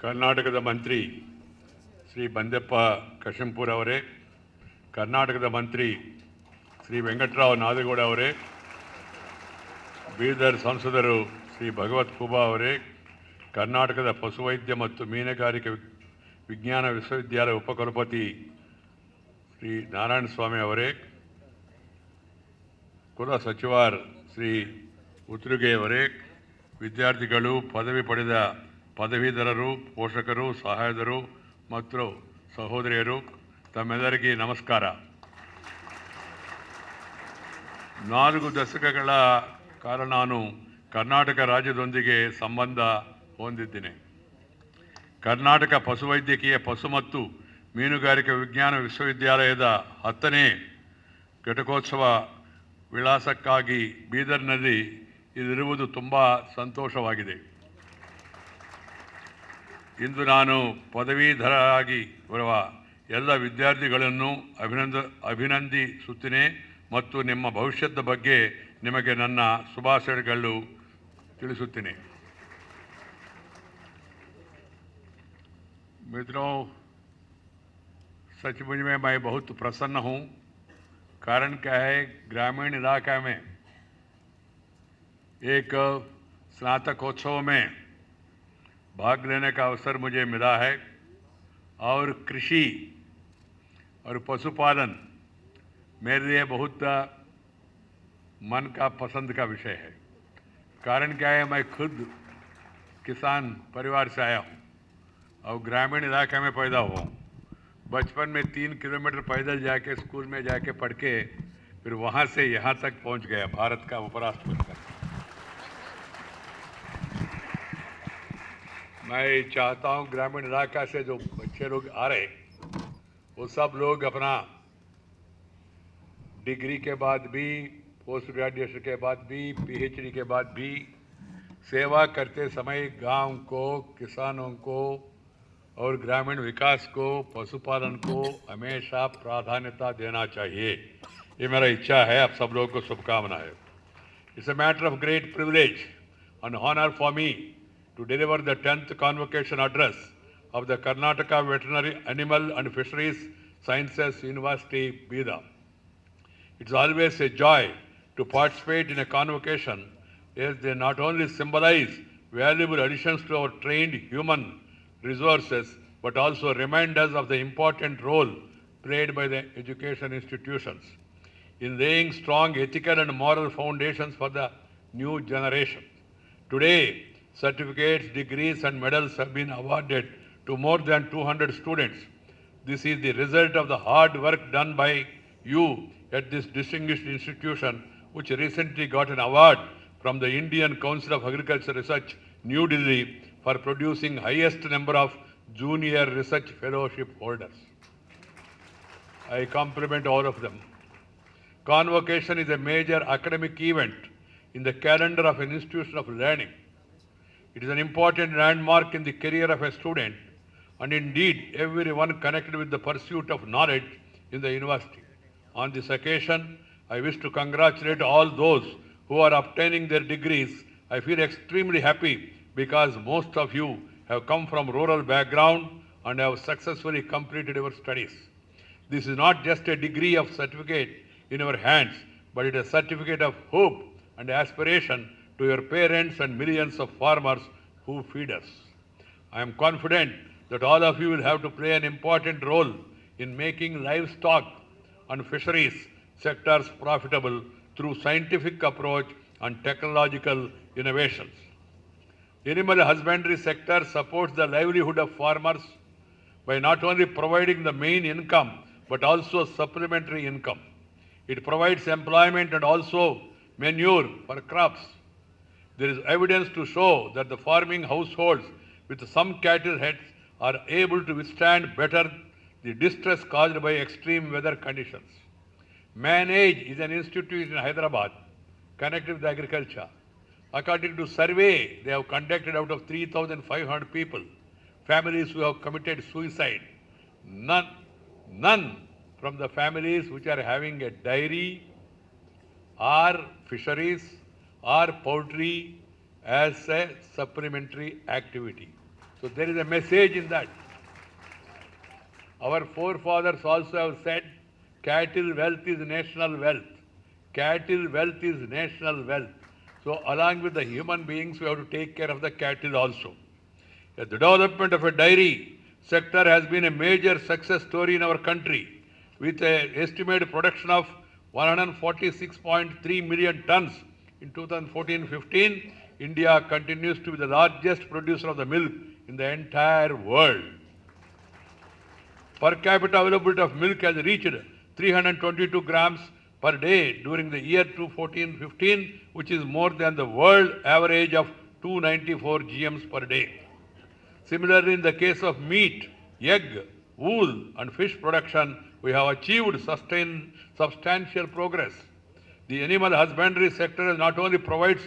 ಕರ್ನಾಟಕದ ಮಂತ್ರಿ ಶ್ರೀ ಬಂದೆಪ್ಪ ಕಶೆಂಪೂರ್ ಅವರೇ, ಕರ್ನಾಟಕದ ಮಂತ್ರಿ ಶ್ರೀ ವೆಂಕಟರಾವ್ ನಾದಗೌಡ ಅವರೇ, ಬೀದರ್ ಸಂಸದರು ಶ್ರೀ ಭಗವತ್ ಖೂಬಾ ಅವರೇ, ಕರ್ನಾಟಕದ ಪಶುವೈದ್ಯ ಮತ್ತು ಮೀನುಗಾರಿಕೆ ವಿಜ್ಞಾನ ವಿಶ್ವವಿದ್ಯಾಲಯ ಉಪಕುಲಪತಿ ಶ್ರೀ ನಾರಾಯಣ ಸ್ವಾಮಿ ಅವರೇ, ಕುಲ ಸಚಿವರು ಶ್ರೀ ಉತ್ತುರ್ಗೆ ಅವರೇ, ವಿದ್ಯಾರ್ಥಿಗಳು, ಪದವಿ ಪಡೆದ ಪದವೀಧರರು, ಪೋಷಕರು, ಸಹಾಯಕರು ಮತ್ತು ಸಹೋದರಿಯರು, ತಮ್ಮೆಲ್ಲರಿಗೆ ನಮಸ್ಕಾರ. 4 ದಶಕಗಳ ಕಾಲ ನಾನು ಕರ್ನಾಟಕ ರಾಜ್ಯದೊಂದಿಗೆ ಸಂಬಂಧ ಹೊಂದಿದ್ದೇನೆ. ಕರ್ನಾಟಕ ಪಶುವೈದ್ಯಕೀಯ ಪಶು ಮತ್ತು ಮೀನುಗಾರಿಕೆ ವಿಜ್ಞಾನ ವಿಶ್ವವಿದ್ಯಾಲಯದ 10ನೇ ಘಟಿಕೋತ್ಸವ ವಿಳಾಸಕ್ಕಾಗಿ ಬೀದರ್ನಲ್ಲಿ ಇದಿರುವುದು ತುಂಬ ಸಂತೋಷವಾಗಿದೆ. ಇಂದು ನಾನು ಪದವೀಧರರಾಗಿ ಬರುವ ಎಲ್ಲ ವಿದ್ಯಾರ್ಥಿಗಳನ್ನು ಅಭಿನಂದಿಸುತ್ತೇನೆ ಮತ್ತು ನಿಮ್ಮ ಭವಿಷ್ಯದ ಬಗ್ಗೆ ನಿಮಗೆ ನನ್ನ ಶುಭಾಶಯಗಳು ತಿಳಿಸುತ್ತೇನೆ. मित्रों, सचमुच में मैं बहुत प्रसन्न हूँ. कारण क्या है, ग्रामीण इलाका में एक स्नातकोत्सव में भाग लेने का अवसर मुझे मिला है और कृषि और पशुपालन मेरे लिए बहुत मन का पसंद का विषय है. कारण क्या है, मैं खुद किसान परिवार से आया हूँ और ग्रामीण इलाके में पैदा हुआ हूँ. बचपन में 3 किलोमीटर पैदल जाके स्कूल में जाके पढ़ के फिर वहाँ से यहाँ तक पहुँच गया, भारत का उपराष्ट्रपति तक. मैं चाहता हूँ ग्रामीण इलाका से जो बच्चे लोग आ रहे वो सब लोग अपना डिग्री के बाद भी, पोस्ट ग्रेजुएशन के बाद भी, पीएचडी के बाद भी सेवा करते समय गांव को, किसानों को और ग्रामीण विकास को, पशुपालन को हमेशा प्राधान्यता देना चाहिए. ये मेरा इच्छा है. आप सब लोगों को शुभकामनाएं. It's a matter of great privilege and honor for me to deliver the 10th convocation address of the Karnataka Veterinary Animal and Fisheries Sciences University, Bida. It's always a joy to participate in a convocation as they not only symbolize valuable additions to our trained human resources but also remind us of the important role played by the education institutions in laying strong ethical and moral foundations for the new generation. Today, certificates, degrees and medals have been awarded to more than 200 students. This is the result of the hard work done by you at this distinguished institution, which recently got an award from the Indian Council of Agriculture Research, New Delhi, for producing highest number of junior research fellowship holders. I compliment all of them. Convocation is a major academic event in the calendar of an institution of learning. It is an important landmark in the career of a student and indeed everyone connected with the pursuit of knowledge in the university. On this occasion, I wish to congratulate all those who are obtaining their degrees. I feel extremely happy because most of you have come from rural background and have successfully completed your studies. This is not just a degree of certificate in your hands, but it is a certificate of hope and aspiration to your parents and millions of farmers who feed us. I am confident that all of you will have to play an important role in making livestock and fisheries sectors profitable through scientific approach and technological innovations. Animal husbandry sector supports the livelihood of farmers by not only providing the main income but also supplementary income. It provides employment and also manure for crops. There is evidence to show that the farming households with some cattle heads are able to withstand better the distress caused by extreme weather conditions. Manage is an institute in Hyderabad connected with agriculture. According to survey they have conducted out of 3,500 people, families who have committed suicide, none from the families which are having a dairy or fisheries or poultry as a supplementary activity. So there is a message in that. Our forefathers also have said, cattle wealth is national wealth. Cattle wealth is national wealth. So along with the human beings, we have to take care of the cattle also. The development of a dairy sector has been a major success story in our country. With an estimated production of 146.3 million tons in 2014-15, India continues to be the largest producer of the milk in the entire world. Per capita availability of milk has reached 322 grams per day during the year 2014-15, which is more than the world average of 294 GMs per day. Similarly, in the case of meat, egg, wool and fish production, we have achieved substantial progress. The animal husbandry sector not only provides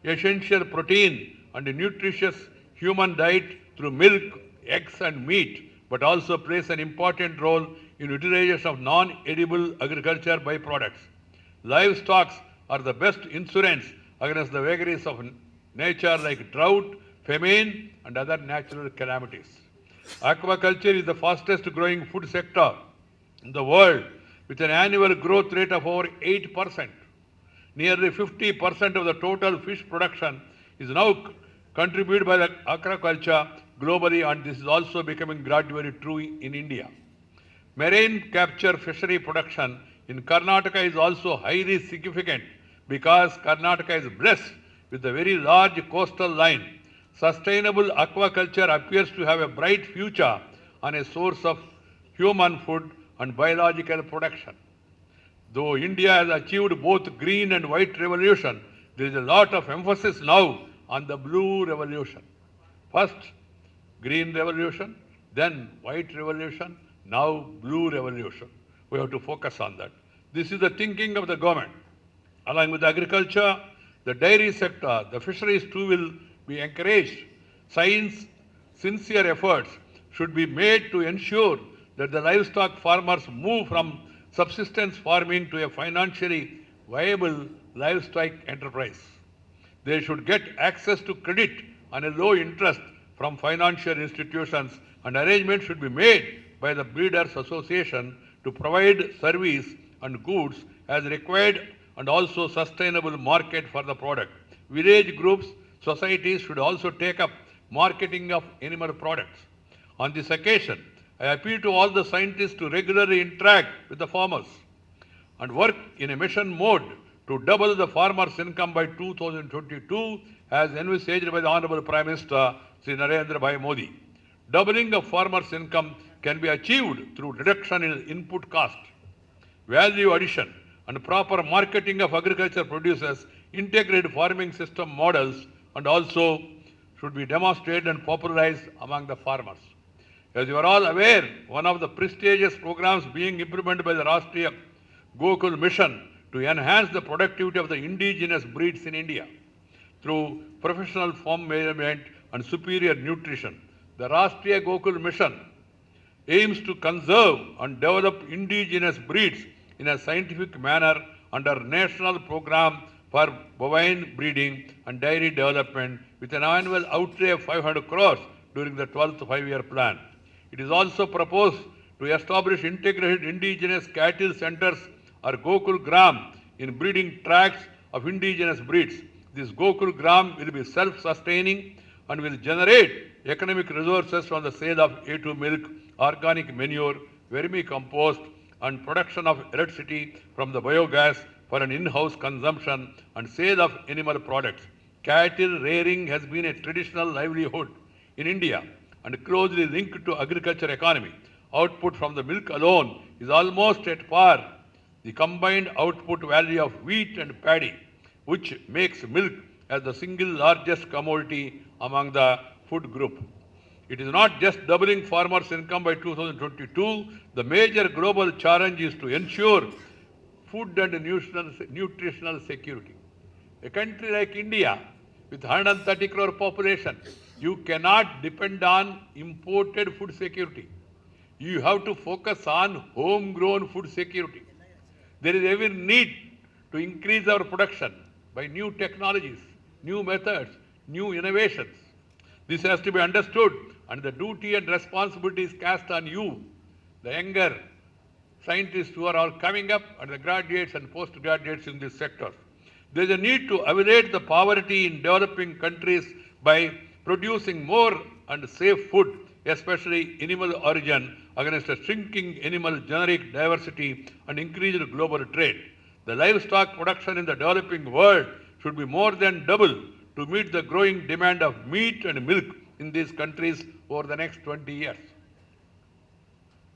essential protein and nutritious human diet through milk, eggs and meat, but also plays an important role in utilization of non-edible agriculture byproducts. Livestock are the best insurance against the vagaries of nature like drought, famine and other natural calamities. Aquaculture is the fastest growing food sector in the world with an annual growth rate of over 8%. Nearly 50% of the total fish production is now contributed by the aquaculture globally, and this is also becoming gradually true in India. Marine capture fishery production in Karnataka is also highly significant because Karnataka is blessed with a very large coastal line. Sustainable aquaculture appears to have a bright future and a source of human food and biological production. Though India has achieved both green and white revolution, there is a lot of emphasis now on the blue revolution. First, green revolution, then white revolution, now blue revolution. We have to focus on that. This is the thinking of the government. Along with agriculture, the dairy sector, the fisheries too will be encouraged. Sincere efforts should be made to ensure that the livestock farmers move from subsistence farming to a financially viable livestock enterprise. They should get access to credit on a low interest from financial institutions, and arrangements should be made by the Breeders Association to provide service and goods as required and also sustainable market for the product. Village groups, societies should also take up marketing of animal products. On this occasion, I appeal to all the scientists to regularly interact with the farmers and work in a mission mode to double the farmers' income by 2022 as envisaged by the Honorable Prime Minister Sri Narendra Bhai Modi. Doubling of farmers' income can be achieved through reduction in input cost, value addition and proper marketing of agriculture produces, integrated farming system models and also should be demonstrated and popularized among the farmers. As you are all aware, one of the prestigious programs being implemented by the Rashtriya Gokul Mission to enhance the productivity of the indigenous breeds in India through professional farm management and superior nutrition. The Rashtriya Gokul Mission aims to conserve and develop indigenous breeds in a scientific manner under National Program for Bovine Breeding and Dairy Development with an annual outlay of 500 crores during the 12th five-year plan. It is also proposed to establish integrated indigenous cattle centers or Gokul Gram in breeding tracts of indigenous breeds. This Gokul Gram will be self-sustaining and will generate economic resources from the sale of A2 milk, organic manure, vermicompost and production of electricity from the biogas for an in-house consumption and sale of animal products. Cattle rearing has been a traditional livelihood in India and closely linked to agriculture economy. Output from the milk alone is almost at par the combined output value of wheat and paddy, which makes milk as the single largest commodity among the food group. It is not just doubling farmers' income by 2022. The major global challenge is to ensure food and nutritional security. A country like India, with 130 crore population, you cannot depend on imported food security. You have to focus on homegrown food security. There is every need to increase our production by new technologies, new methods, new innovations. This has to be understood, and the duty and responsibility is cast on you, the younger scientists who are all coming up, and the graduates and postgraduates in this sector. There is a need to alleviate the poverty in developing countries by producing more and safe food, especially animal origin, against a shrinking animal genetic diversity and increased global trade. The livestock production in the developing world should be more than double to meet the growing demand of meat and milk in these countries over the next 20 years.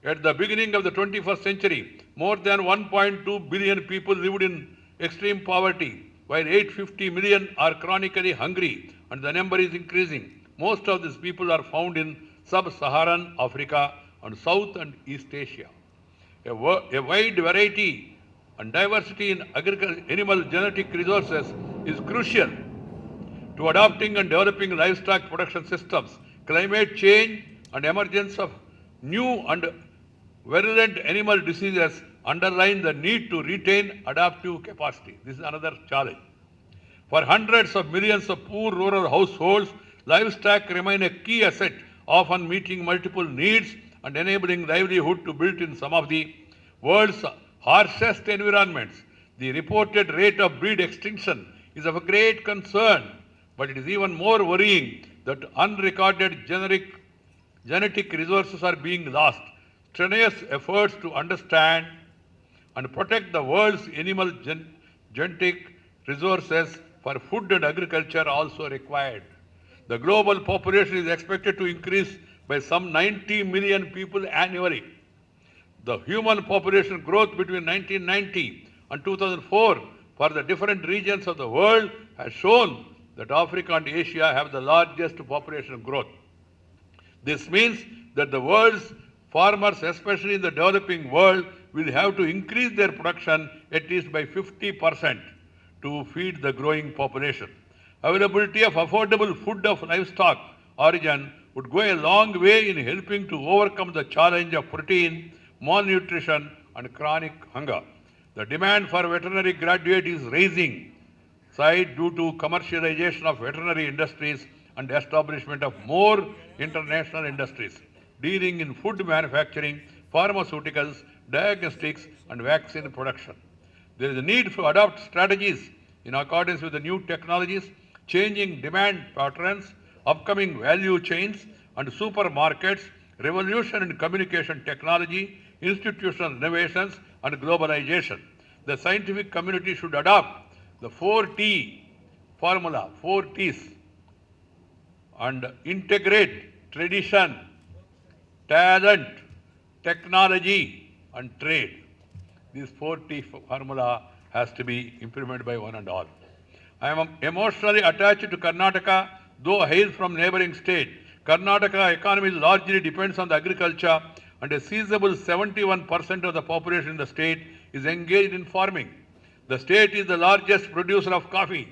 At the beginning of the 21st century, more than 1.2 billion people lived in extreme poverty, while 850 million are chronically hungry, and the number is increasing. Most of these people are found in sub-Saharan Africa and South and East Asia. A wide variety and diversity in animal genetic resources is crucial to adopting and developing livestock production systems. Climate change and emergence of new and virulent animal diseases underline the need to retain adaptive capacity. This is another challenge. For hundreds of millions of poor rural households, livestock remain a key asset, often meeting multiple needs and enabling livelihood to build in some of the world's harshest environments. The reported rate of breed extinction is of a great concern, but it is even more worrying that unrecorded genetic resources are being lost. Strenuous efforts to understand and protect the world's animal genetic resources for food and agriculture are also required. The global population is expected to increase by some 90 million people annually. The human population growth between 1990 and 2004 for the different regions of the world has shown that Africa and Asia have the largest population growth. This means that the world's farmers, especially in the developing world, will have to increase their production at least by 50% to feed the growing population. Availability of affordable food of livestock origin would go a long way in helping to overcome the challenge of protein, malnutrition, and chronic hunger. The demand for veterinary graduate is rising due to commercialization of veterinary industries and establishment of more international industries dealing in food manufacturing, pharmaceuticals, diagnostics, and vaccine production. There is a need to adopt strategies in accordance with the new technologies, changing demand patterns, upcoming value chains and supermarkets, revolution in communication technology, institutional innovations, and globalization. The scientific community should adopt the 4T formula, 4 T's, and integrate tradition, talent, technology, and trade. This 4T formula has to be implemented by one and all. I am emotionally attached to Karnataka, though I hail from neighboring state. Karnataka economy largely depends on the agriculture, and a sizable 71% of the population in the state is engaged in farming. The state is the largest producer of coffee,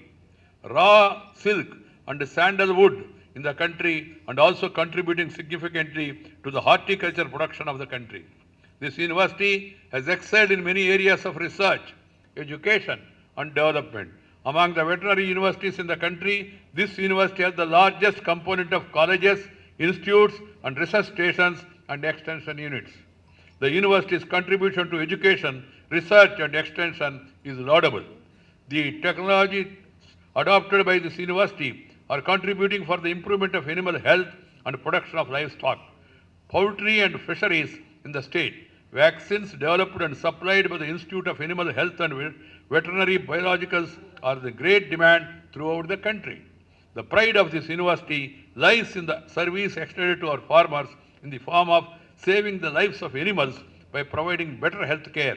raw silk, and sandalwood in the country, and also contributing significantly to the horticulture production of the country. This university has excelled in many areas of research, education, and development. Among the veterinary universities in the country, this university has the largest component of colleges, institutes, and research stations and extension units. The university's contribution to education, research, and extension is laudable. The technologies adopted by this university are contributing for the improvement of animal health and production of livestock, poultry, and fisheries in the state. Vaccines developed and supplied by the Institute of Animal Health and Veterinary Biologicals are the great demand throughout the country. The pride of this university lies in the service extended to our farmers in the form of saving the lives of animals by providing better health care.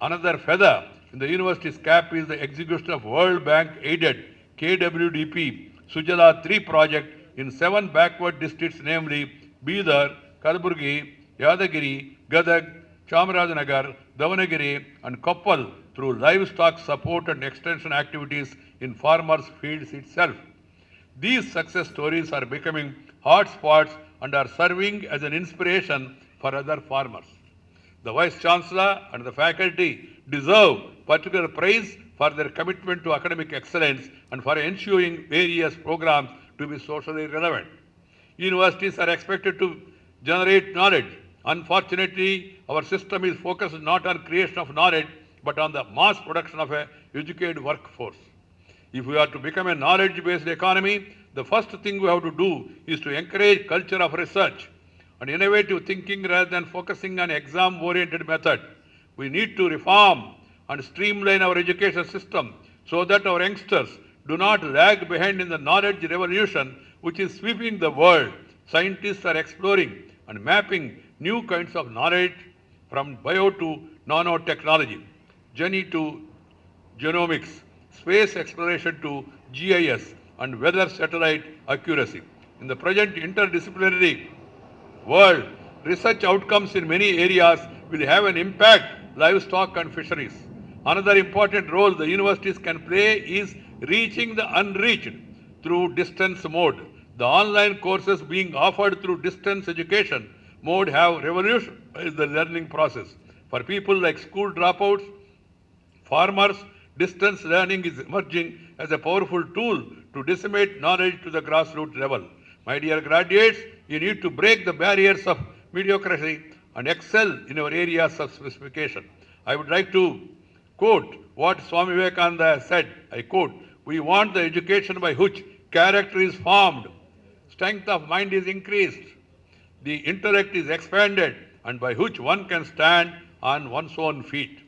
Another feather in the university's cap is the execution of World Bank aided KWDP Sujala 3 project in 7 backward districts, namely Bidar, Kalaburgi, Yadagiri, Gadag, Chamarajanagar, Davanagiri, and Koppal through livestock support and extension activities in farmers' fields itself. These success stories are becoming hotspots and are serving as an inspiration for other farmers. The Vice Chancellor and the faculty deserve particular praise for their commitment to academic excellence and for ensuring various programs to be socially relevant. Universities are expected to generate knowledge. Unfortunately, our system is focused not on creation of knowledge, but on the mass production of an educated workforce. If we are to become a knowledge-based economy, the first thing we have to do is to encourage culture of research and innovative thinking rather than focusing on exam-oriented method. We need to reform and streamline our education system so that our youngsters do not lag behind in the knowledge revolution which is sweeping the world. Scientists are exploring and mapping new kinds of knowledge from bio to nanotechnology, gene to genomics, space exploration to GIS, and weather satellite accuracy. In the present interdisciplinary world, research outcomes in many areas will have an impact livestock and fisheries. Another important role the universities can play is reaching the unreached through distance mode. The online courses being offered through distance education mode have revolutionized the learning process. For people like school dropouts, farmers, distance learning is emerging as a powerful tool to disseminate knowledge to the grassroots level. My dear graduates, you need to break the barriers of mediocrity and excel in your areas of specification. I would like to quote what Swami Vivekananda said. I quote, "We want the education by which character is formed, strength of mind is increased, the intellect is expanded, and by which one can stand on one's own feet."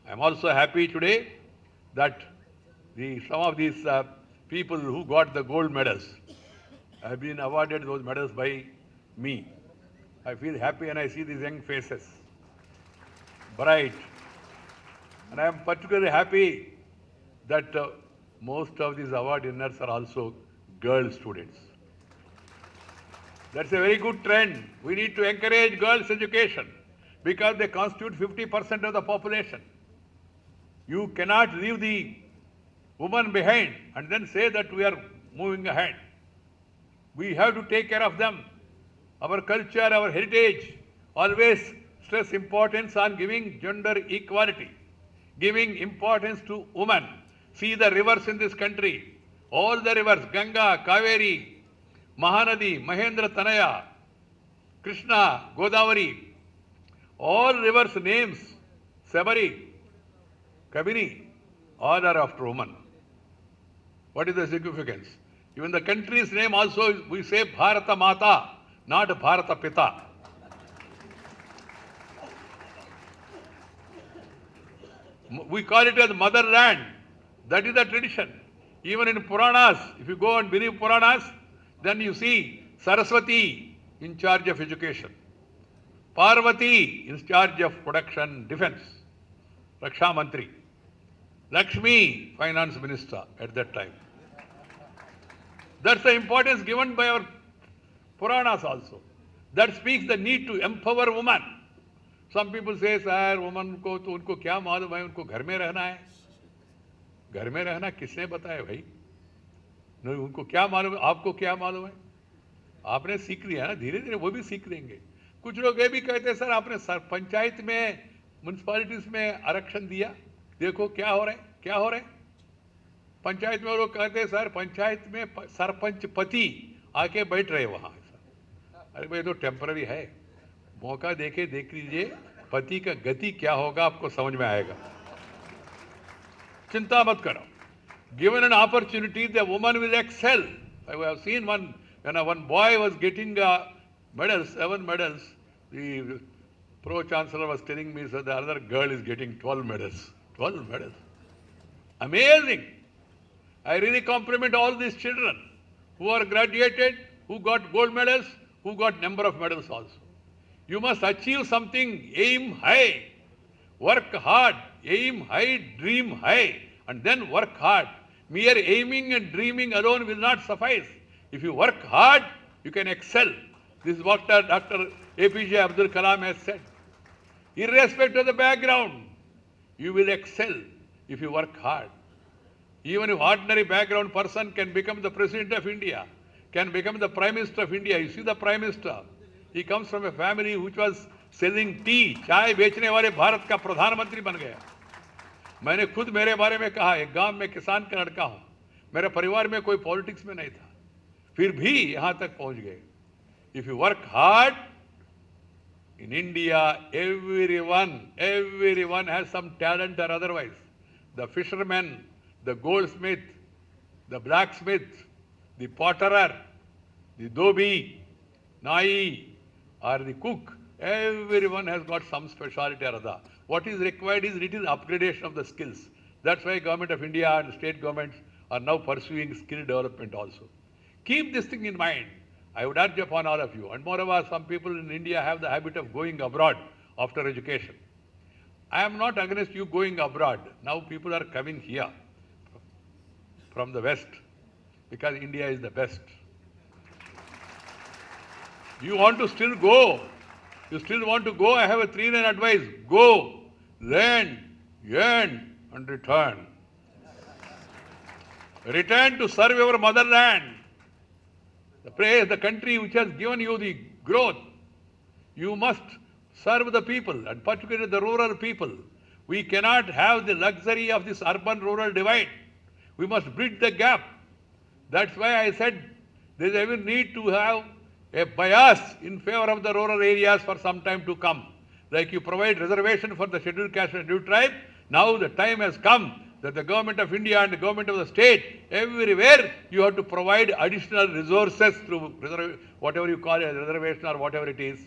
I am also happy today that some of these people who got the gold medals have been awarded those medals by me. I feel happy when I see these young faces, bright. And I am particularly happy that most of these award winners are also girl students. That's a very good trend. We need to encourage girls' education because they constitute 50% of the population. You cannot leave the woman behind and then say that we are moving ahead. We have to take care of them. Our culture, our heritage always stress importance on giving gender equality, giving importance to women. See the rivers in this country. All the rivers, Ganga, Kaveri, Mahanadi, Mahendra Tanaya, Krishna, Godavari, all rivers names, Sabari, Kabini, all are after women. What is the significance? Even the country's name also, we say Bharata Mata, not Bharata Pita. We call it as motherland. That is the tradition. Even in Puranas, if you go and believe Puranas, then you see Saraswati in charge of education, Parvati in charge of production, defense, Raksha Mantri, Lakshmi, finance minister at that time. That's the importance given by our Puranas also. That speaks the need to empower women. Some people say, sir, woman को तो उनको क्या मालूम है, उनको घर में रहना है. घर में रहना किसने बताया भाई? नहीं, उनको क्या मालूम है, आपको क्या मालूम है? आपने सीख लिया ना, धीरे धीरे वो भी सीख लेंगे. कुछ लोग ये भी कहते हैं, सर आपने पंचायत में, म्यूनसिपालिटीज में आरक्षण दिया, देखो क्या हो रहा है, क्या हो रहा है. पंचायत में लोग कहते हैं, सर पंचायत में सरपंच पति आके बैठ रहे वहां. अरे भाई तो टेम्पररी है, मौका देके देख लीजिए, पति का गति क्या होगा आपको समझ में आएगा. चिंता मत करो. Given an opportunity, the woman will excel. I have seen when one boy was getting medals, 7 medals, the pro-chancellor was telling me, so the other girl is getting 12 medals. 12 medals. Amazing. I really compliment all these children who are graduated, who got gold medals, who got number of medals also. You must achieve something, aim high, work hard, aim high, dream high, and then work hard. Mere aiming and dreaming alone will not suffice. If you work hard, you can excel. This is what Dr. APJ Abdul Kalam has said. Irrespective of the background, you will excel if you work hard. Even if ordinary background person can become the President of India, can become the Prime Minister of India. You see the Prime Minister, he comes from a family which was selling tea, चाय बेचने वाले भारत का प्रधानमंत्री बन गया. मैंने खुद मेरे बारे में कहा, एक गांव में किसान का लड़का हूं, मेरे परिवार में कोई पॉलिटिक्स में नहीं था, फिर भी यहाँ तक पहुँच गए. If you work hard, in India, everyone has some talent or otherwise. The fisherman, the goldsmith, the blacksmith, the potterer, the dhobi, nai, or the cook, everyone has got some specialty or other. What is required is little upgradation of the skills. That's why Government of India and state governments are now pursuing skill development also. Keep this thing in mind. I would urge upon all of you. And moreover, some people in India have the habit of going abroad after education. I am not against you going abroad. Now people are coming here from the West because India is the best. You want to still go? You still want to go? I have a 3-line advice. Go, learn, earn, and return. Return to serve your motherland. The country which has given you the growth. You must serve the people, and particularly the rural people. We cannot have the luxury of this urban-rural divide. We must bridge the gap. That's why I said there is even need to have a bias in favor of the rural areas for some time to come. Like you provide reservation for the scheduled caste and scheduled tribe, now the time has come that the Government of India and the Government of the state, everywhere you have to provide additional resources through whatever you call it, reservation or whatever it is,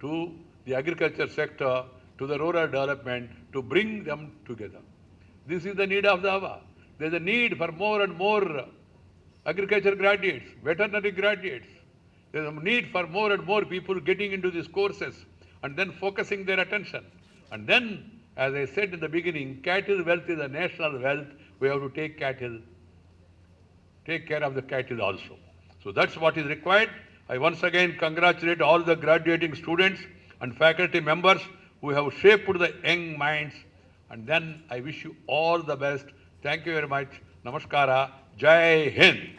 to the agriculture sector, to the rural development, to bring them together. This is the need of the hour. There is a need for more and more agriculture graduates, veterinary graduates. There is a need for more and more people getting into these courses and then focusing their attention. And then, as I said in the beginning, cattle wealth is a national wealth. We have to take care of the cattle also. So that's what is required. I once again congratulate all the graduating students and faculty members who have shaped the young minds. And then I wish you all the best. Thank you very much. Namaskara. Jai Hind.